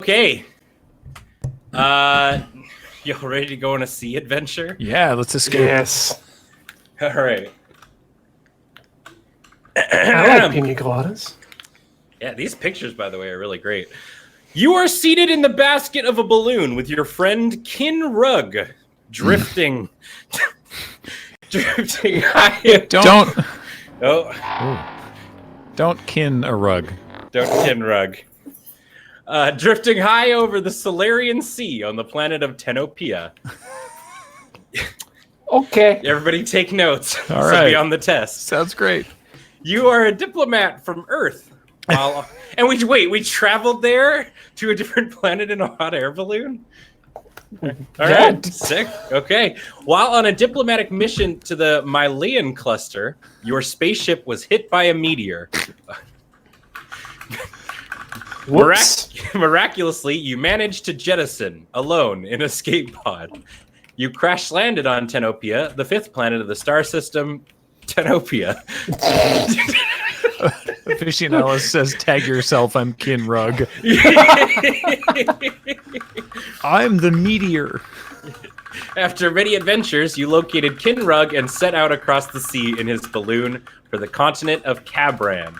Okay. You ready to go on a sea adventure? Yeah, let's escape. Yes. All right. I like pina coladas. Yeah, these pictures, by the way, are really great. You are seated in the basket of a balloon with your friend Kin Rug, drifting high. Don't kin a rug. Don't Kin Rug. Drifting high over the Celerian Sea on the planet of Tenopia. Okay. Everybody take notes. All So right. be on the test. Sounds great. You are a diplomat from Earth. And we traveled there to a different planet in a hot air balloon? All right, sick. Okay. While on a diplomatic mission to the Mylian cluster, your spaceship was hit by a meteor. Miraculously, you managed to jettison alone in escape pod. You crash landed on Tenopia, the fifth planet of the star system, Tenopia. Aficionados says, tag yourself, I'm Kin Rug. I'm the meteor. After many adventures, you located Kinrug and set out across the sea in his balloon for the continent of Cabran.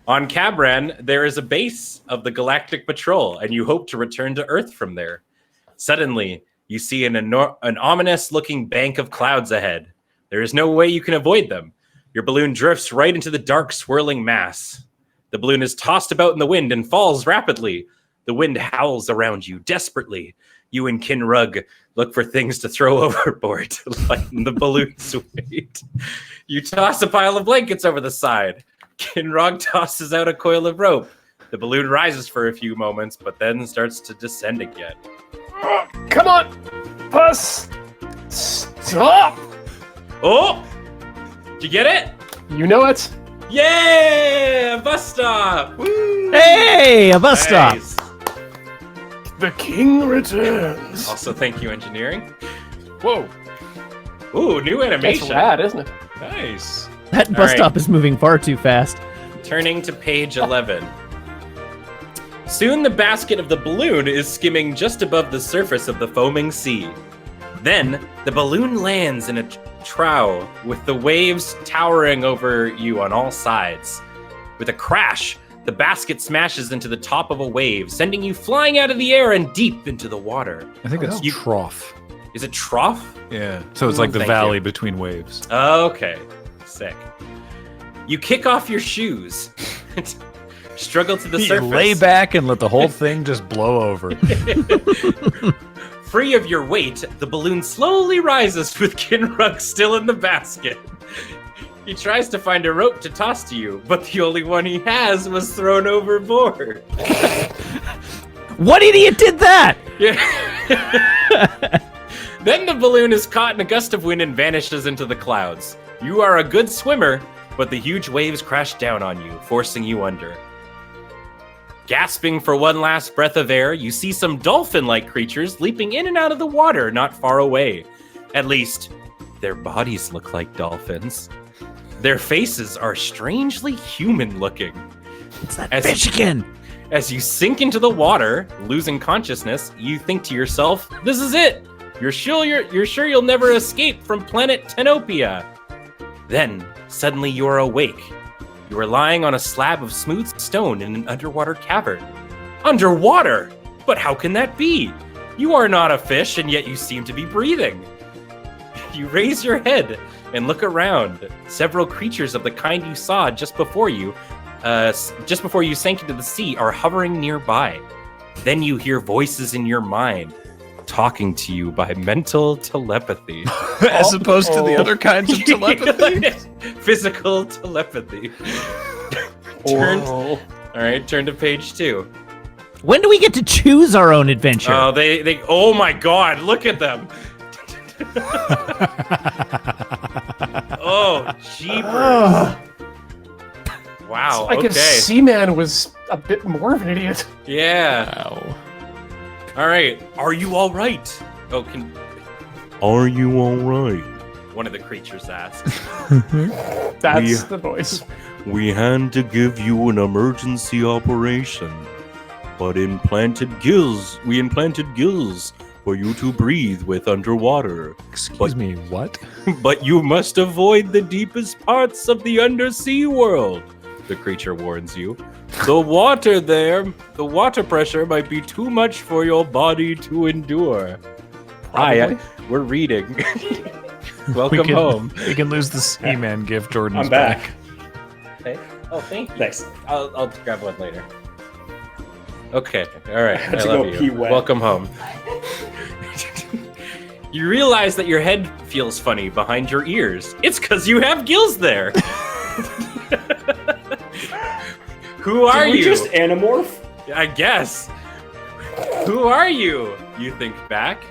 On Cabran, there is a base of the Galactic Patrol, and you hope to return to Earth from there. Suddenly, you see an ominous-looking bank of clouds ahead. There is no way you can avoid them. Your balloon drifts right into the dark, swirling mass. The balloon is tossed about in the wind and falls rapidly. The wind howls around you desperately. You and Kinrug look for things to throw overboard to lighten the balloon's weight. You toss a pile of blankets over the side. Kinrug tosses out a coil of rope. The balloon rises for a few moments, but then starts to descend again. Come on! Bus! Stop! Oh! Did you get it? You know it? Yeah! Bus stop! Woo! Hey, a bus stop. Nice. The king returns. Also, thank you, engineering. Whoa. Ooh, new That's animation. rad, isn't it? Nice. That bus All right. stop is moving far too fast. Turning to page 11. Soon the basket of the balloon is skimming just above the surface of the foaming sea. Then, the balloon lands in a trough with the waves towering over you on all sides. With a crash, the basket smashes into the top of a wave, sending you flying out of the air and deep into the water. I think that's trough. Is it trough? Yeah. So it's like the Thank valley you. between waves. Okay, sick. You kick off your shoes. Struggle to the You surface. lay back and let the whole thing just blow over. Free of your weight, the balloon slowly rises with Kinrug still in the basket. He tries to find a rope to toss to you, but the only one he has was thrown overboard. What idiot did that? Yeah. Then the balloon is caught in a gust of wind and vanishes into the clouds. You are a good swimmer, but the huge waves crash down on you, forcing you under. Gasping for one last breath of air, you see some dolphin-like creatures leaping in and out of the water not far away. At least, their bodies look like dolphins. Their faces are strangely human-looking. It's that fish again. As you sink into the water, losing consciousness, you think to yourself, "This is it! You're sure you'll never escape from planet Tenopia." Then, suddenly you are awake. You are lying on a slab of smooth stone in an underwater cavern. Underwater? But how can that be? You are not a fish, and yet you seem to be breathing. You raise your head and look around. Several creatures of the kind you saw just before you sank into the sea are hovering nearby. Then you hear voices in your mind, talking to you by mental telepathy. As opposed to the other kinds of telepathy. Physical telepathy. All right, turn to page 2. When do we get to choose our own adventure? Oh, they oh my god, look at them. Oh, jeepers. Wow, Like okay. if Seaman was a bit more of an idiot. Yeah. Wow. All right. Are you all right? Oh, Are you all right? one of the creatures asks. That's the voice. We had to give you an emergency operation. but we implanted gills for you to breathe with underwater. Excuse me, what? But you must avoid the deepest parts of the undersea world, the creature warns you. The water pressure might be too much for your body to endure. Hi, we're reading. Welcome home. We can lose the Seaman gift Jordan's I'm back. Okay. Oh, thank you. Thanks. I'll grab one later. Okay. All right. had I to love go you. pee wet. Welcome home. You realize that your head feels funny behind your ears. It's because you have gills there. Who are Did we you? just anamorph? I guess. Who are you? You think back.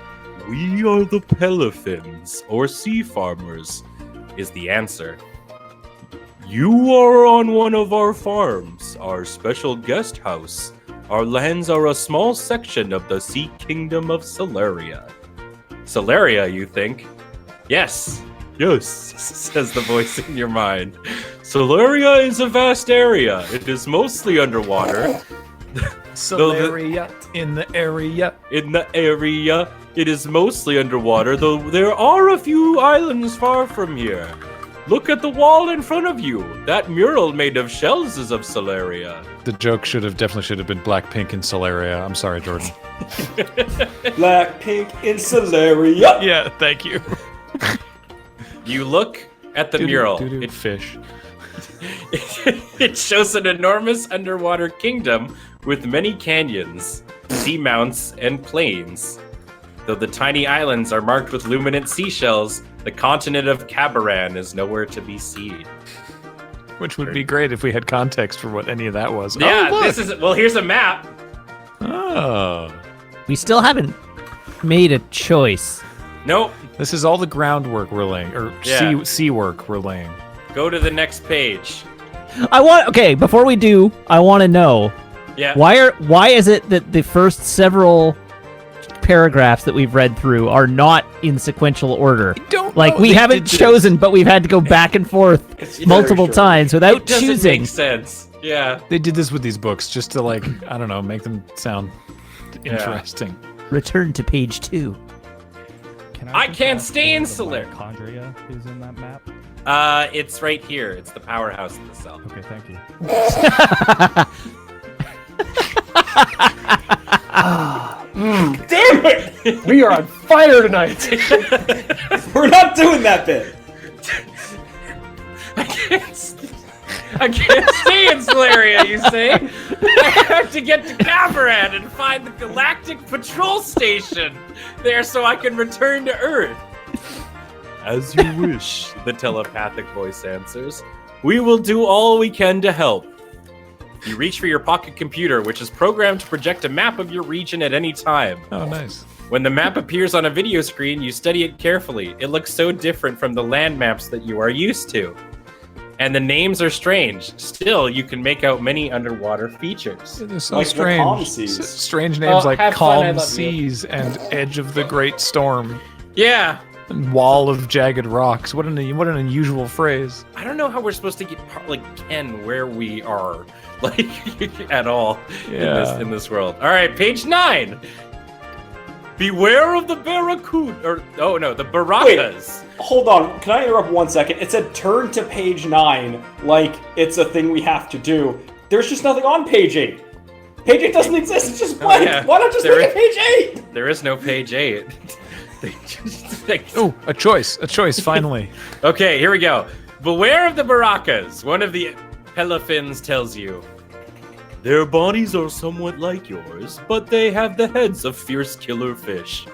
We are the Pelophants, or sea farmers, Is the answer. You are on one of our farms, our special guest house. Our lands are a small section of the sea kingdom of Celeria. Celeria, you think? Yes, Yes, says the voice in your mind. Celeria is a vast area. It is mostly underwater. Celeria in the area. In the area, it is mostly underwater, though there are a few islands far from here. Look at the wall in front of you. That mural made of shells is of Celeria. The joke definitely should have been Blackpink and Celeria. I'm sorry, Jordan. Blackpink in Celeria. Yeah, thank you. You look at the mural. It fish. It shows an enormous underwater kingdom with many canyons, seamounts, and plains. Though the tiny islands are marked with luminant seashells, the continent of Cabaran is nowhere to be seen. Which would be great if we had context for what any of that was. Yeah, oh, this is well. Here's a map. Oh. We still haven't made a choice. Nope. This is all the groundwork we're laying, or Yeah. sea work we're laying. Go to the next page. Okay, before we do, I want to know Yeah. why is it that the first several paragraphs that we've read through are not in sequential order? Don't Like, know. we They haven't did this. chosen, but we've had to go back and forth It's multiple very short. times without It doesn't choosing. make sense. Yeah. They did this with these books just to, like, I don't know, make them sound interesting. Return to page 2. I can't stay in Celeria. Mitochondria is in that map. It's right here. It's the powerhouse of the cell. Okay, thank you. Damn it! We are on fire tonight. We're not doing that bit. I can't stay in Celeria, you say? I have to get to Cabaran and find the Galactic Patrol Station there so I can return to Earth. As you wish. The telepathic voice answers. We will do all we can to help. You reach for your pocket computer, which is programmed to project a map of your region at any time. Oh, nice. When the map appears on a video screen, you study it carefully. It looks so different from the land maps that you are used to. And the names are strange. Still, you can make out many underwater features. They're so Like the strange. calm seas. Strange names Oh, like have fun, I Calm love you. Seas and Edge of the Great Storm Yeah. and Wall of Jagged Rocks. What an unusual phrase. I don't know how we're supposed to get Ken where we are, like at all Yeah. in this world. All right, page 9. Beware of the Barracuda, the Barracudas. Hold on, can I interrupt 1 second? It said turn to page 9 like it's a thing we have to do. There's just nothing on page 8. Page 8 doesn't exist, it's just blank. yeah. Why not just There make it page 8? There is no page 8. Oh, a choice, finally. Okay, here we go. Beware of the Barracudas. One of the Pelophants tells you. Their bodies are somewhat like yours, but they have the heads of fierce killer fish.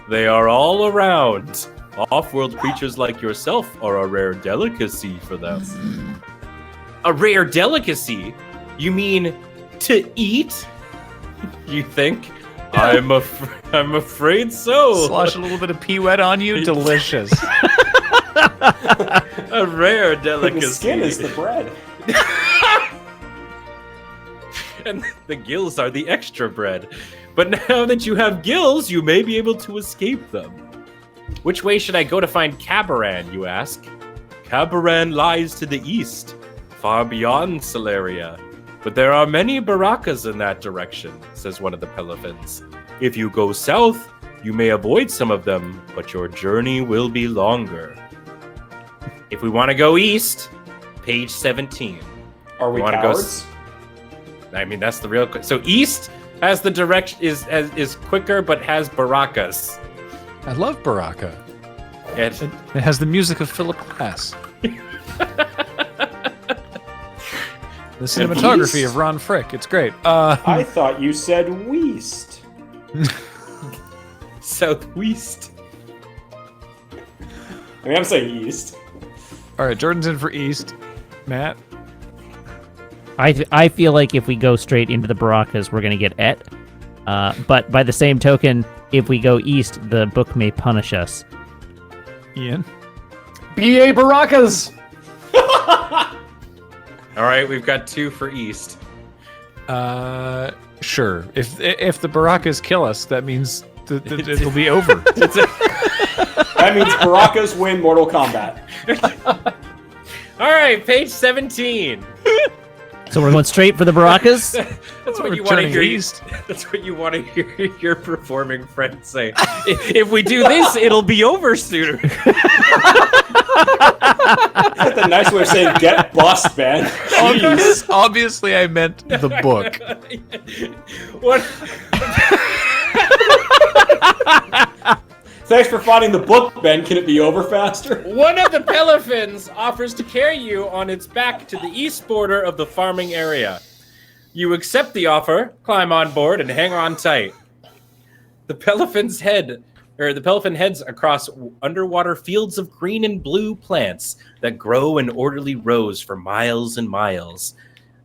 They are all around. Off-world creatures like yourself are a rare delicacy for them. A rare delicacy? You mean to eat? You think? I'm afraid so. Slosh a little bit of pee wet on you, delicious. A rare delicacy. The skin is the bread. And the gills are the extra bread. But now that you have gills, you may be able to escape them. Which way should I go to find Cabaran, you ask? Cabaran lies to the east, far beyond Celeria. But there are many Barracas in that direction, says one of the Pelophants. If you go south, you may avoid some of them, but your journey will be longer. If we want to go east, page 17. Are we You wanna cowards? I mean, that's the real... So east has the direction is quicker, but has Barracas. I love Baraka. And It has the music of Philip Glass. The cinematography of Ron Frick. It's great. I thought you said Weast. southwest. I mean, I'm saying East. All right, Jordan's in for East. Matt? I feel like if we go straight into the Barracas, we're going to get Et. But by the same token, if we go east, the book may punish us. Ian? B.A. Baracas! All right, we've got 2 for east. Sure. If the Baracas kill us, that means it'll be over. That means Baracas win Mortal Kombat. All right, page 17. So we're going straight for the Barracas? That's what We're you want to turning hear. east. That's what you want to hear your performing friend say. If we do this, it'll be over sooner. That's a nice way of saying get bust, man. Jeez. Obviously, I meant the book. What? Thanks for finding the book, Ben. Can it be over faster? One of the Pelophants offers to carry you on its back to the east border of the farming area. You accept the offer, climb on board, and hang on tight. The Pelophant heads across underwater fields of green and blue plants that grow in orderly rows for miles and miles.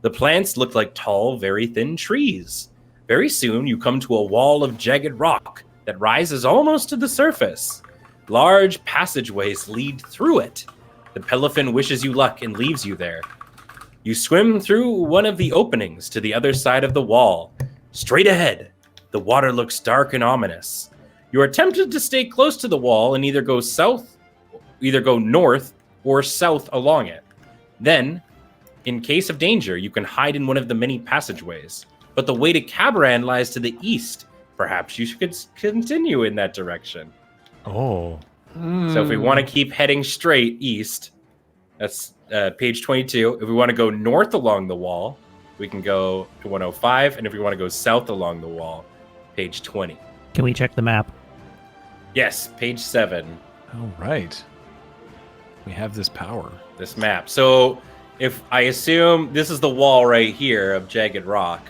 The plants look like tall, very thin trees. Very soon, you come to a wall of jagged rock that rises almost to the surface. Large passageways lead through it. The Pelophant wishes you luck and leaves you there. You swim through one of the openings to the other side of the wall. Straight ahead, the water looks dark and ominous. You are tempted to stay close to the wall and either go north or south along it. Then, in case of danger, you can hide in one of the many passageways. But the way to Cabran lies to the east. Perhaps you should continue in that direction. Oh. So if we want to keep heading straight east, that's page 22. If we want to go north along the wall, we can go to 105. And if we want to go south along the wall, page 20. Can we check the map? Yes, page 7, All right. We have this power. this map. So if I assume this is the wall right here of jagged rock.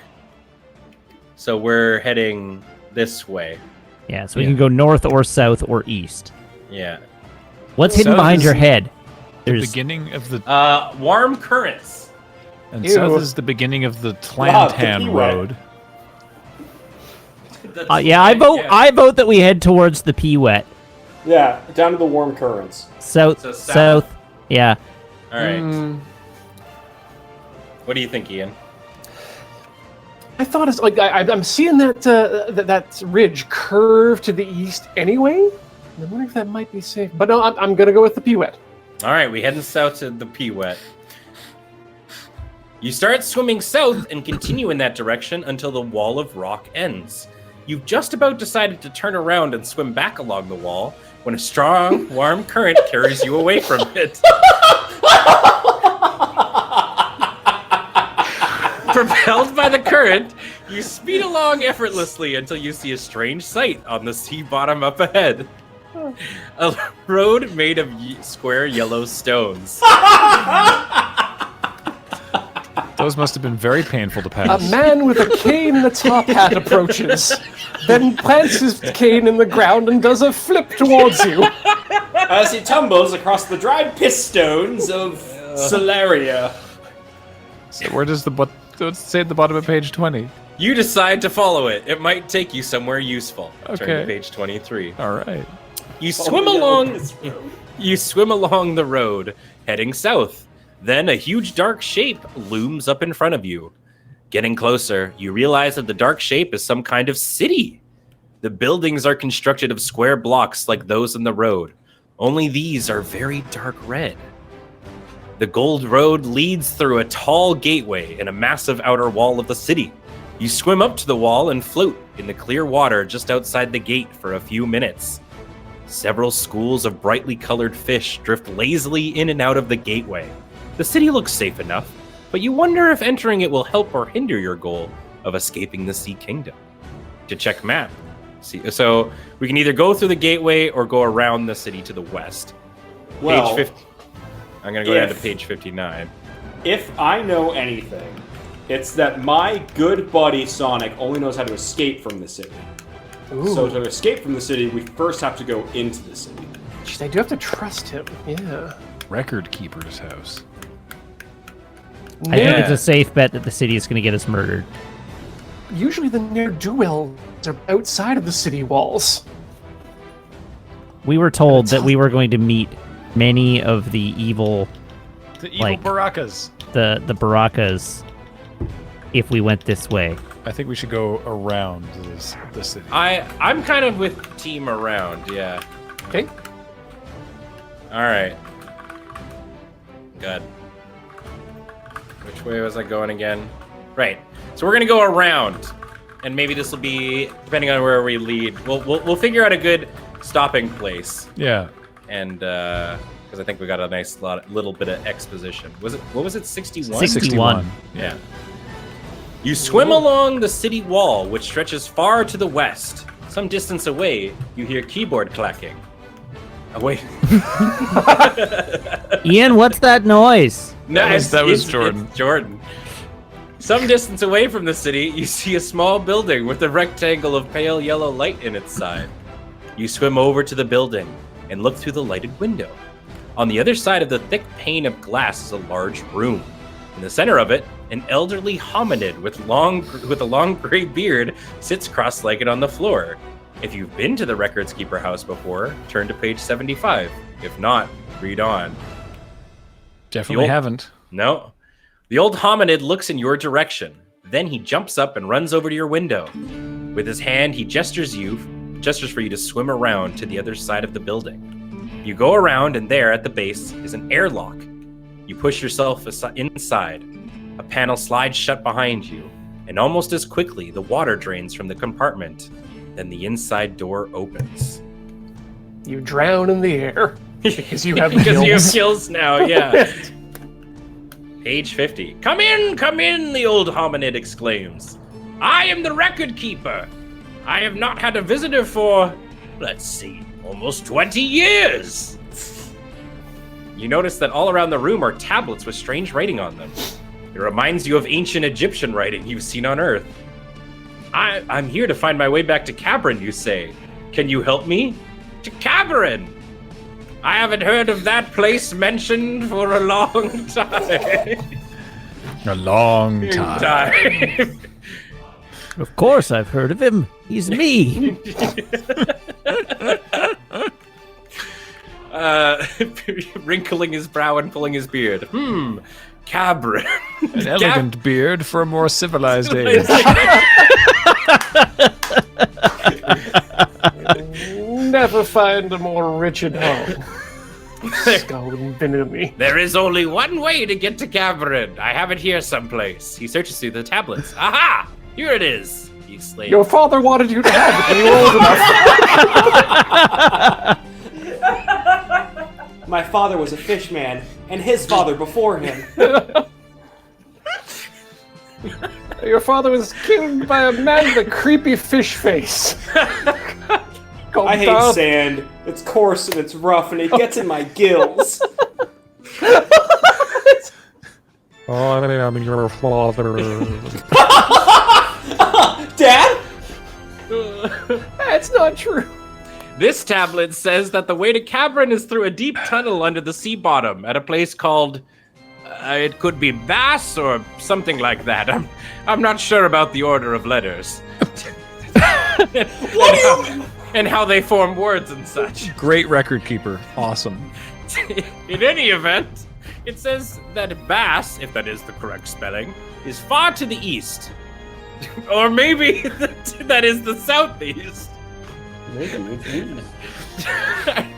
So we're heading this way. Yeah, so we can go north or south or east. Yeah. What's hidden South behind is your head? There's Beginning of the Warm currents. and Ew. south is the beginning of the Wow, Tlantan the P-wet. Road. yeah, I vote that we head towards the P-wet. Yeah, down to the warm currents. South, So south. south. Yeah. All right. Hmm. What do you think, Ian? I thought it's like I'm seeing that ridge curve to the east anyway. I'm wondering if that might be safe. But no, I'm gonna go with the P-wet. All right, we heading south to the P-wet. You start swimming south and continue in that direction until the wall of rock ends. You've just about decided to turn around and swim back along the wall when a strong, warm current carries you away from it. Propelled by the current, you speed along effortlessly until you see a strange sight on the sea bottom up ahead. A road made of square yellow stones. Those must have been very painful to A pass. man with a cane and a top hat approaches, then plants his cane in the ground and does a flip towards you. As he tumbles across the dried piss stones of Celeria. So where does what's say at the bottom of page 20? You decide to follow it. It might take you somewhere useful. Turn to Okay. page 23. All right. You swim along the road, heading south. Then a huge dark shape looms up in front of you. Getting closer, you realize that the dark shape is some kind of city. The buildings are constructed of square blocks like those in the road. Only these are very dark red. The gold road leads through a tall gateway in a massive outer wall of the city. You swim up to the wall and float in the clear water just outside the gate for a few minutes. Several schools of brightly colored fish drift lazily in and out of the gateway. The city looks safe enough, but you wonder if entering it will help or hinder your goal of escaping the Sea Kingdom. To check map, so we can either go through the gateway or go around the city to the west. Well, Page 50. I'm going to go down to page 59. If I know anything, it's that my good buddy Sonic only knows how to escape from the city. Ooh. So to escape from the city, we first have to go into the city. Jeez, I do have to trust him. Yeah. Record keeper's house. I think it's a safe bet that the city is going to get us murdered. Usually the ne'er-do-wells are outside of the city walls. We were told that we were going to meet many of the evil, The evil Like- Barracudas. the Barracudas, if we went this way. I think we should go around the city. I'm kind of with team around, yeah. Okay. All right. Good. Which way was I going again? Right. So we're gonna go around, and maybe this will be depending on where we lead. We'll figure out a good stopping place, Yeah. and because I think we got a nice little bit of exposition. What was it? 61. 61. Yeah. You swim along the city wall, which stretches far to the west. Some distance away, you hear keyboard clacking. Oh, wait. Ian, what's that noise? No, That was Jordan. It's Jordan. Some distance away from the city, you see a small building with a rectangle of pale yellow light in its side. You swim over to the building and look through the lighted window. On the other side of the thick pane of glass is a large room. In the center of it, an elderly hominid with a long gray beard sits cross-legged on the floor. If you've been to the Records Keeper house before, turn to page 75. If not, read on. Definitely haven't. No. The old hominid looks in your direction. Then he jumps up and runs over to your window. With his hand, he gestures for you to swim around to the other side of the building. You go around, and there at the base is an airlock. You push yourself inside. A panel slides shut behind you, and almost as quickly, the water drains from the compartment. Then the inside door opens. You drown in the air because you have Because you have gills. gills now, yeah. Page 50. Come in, the old hominid exclaims. I am the record keeper. I have not had a visitor for, let's see, almost 20 years. You notice that all around the room are tablets with strange writing on them. It reminds you of ancient Egyptian writing you've seen on Earth. I'm here to find my way back to Cabrin, you say. Can you help me? To Cabrin! I haven't heard of that place mentioned for a long time. A long time. Of course, I've heard of him. He's me. Wrinkling his brow and pulling his beard. Cabrin. An elegant beard for a more civilized age. Never find a more wretched home. Skull infinity. There is only one way to get to Cabrin. I have it here someplace. He searches through the tablets. Aha! Here it is. He exclaims. Your father wanted you to have it when you were old enough. My father was a fish man, and his father before him. Your father was killed by a man with a creepy fish face. I hate sand. It's coarse and it's rough, and it gets in my gills. Dad? That's not true. This tablet says that the way to Cabrin is through a deep tunnel under the sea bottom at a place called... it could be Bass or something like that. I'm not sure about the order of letters. And how they form words and such. Great record keeper. Awesome. In any event, it says that Bass, if that is the correct spelling, is far to the east. Or maybe that is the southeast.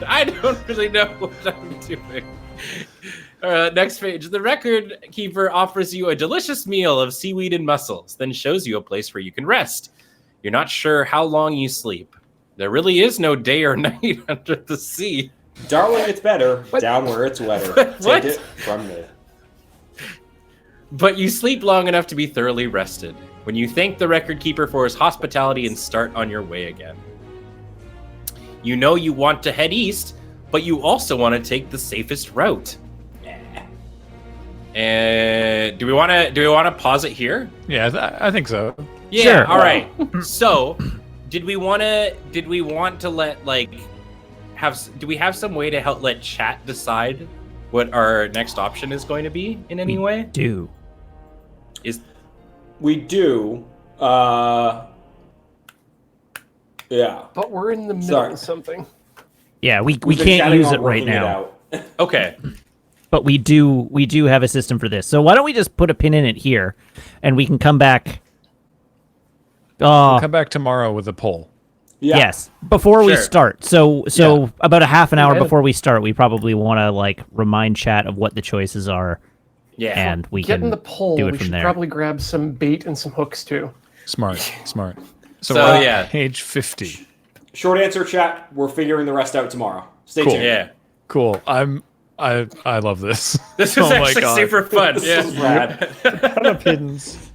I don't really know what I'm doing. Next page. The record keeper offers you a delicious meal of seaweed and mussels, then shows you a place where you can rest. You're not sure how long you sleep. There really is no day or night under the sea. Darling, it's better down where it's wetter. What? Take it from me. But you sleep long enough to be thoroughly rested, when you thank the record keeper for his hospitality and start on your way again. You know you want to head east, but you also want to take the safest route. And do we want to pause it here? Yeah, I think so. Yeah. Sure. All right. So, did we want to let do we have some way to help let chat decide what our next option is going to be in any way? Do. We do. Yeah. But we're in the middle Sorry. of something. Yeah, we We've been can't chatting use on it right working now. Okay. But we do have a system for this. So why don't we just put a pin in it here, and we can come back. We'll come back tomorrow with a poll. Yeah. Yes, before we Sure. start. So Yeah. about a half an hour Yeah. before we start, we probably want to remind chat of what the choices are, Yeah. and we Getting can the poll, do it we from should there. probably grab some bait and some hooks too. Smart. So So, we're on yeah. page 50. Short answer, chat. We're figuring the rest out tomorrow. Stay Cool. tuned. Yeah. Cool. I love this. This is Oh my actually God. super fun. This Yeah. is rad. Pittance.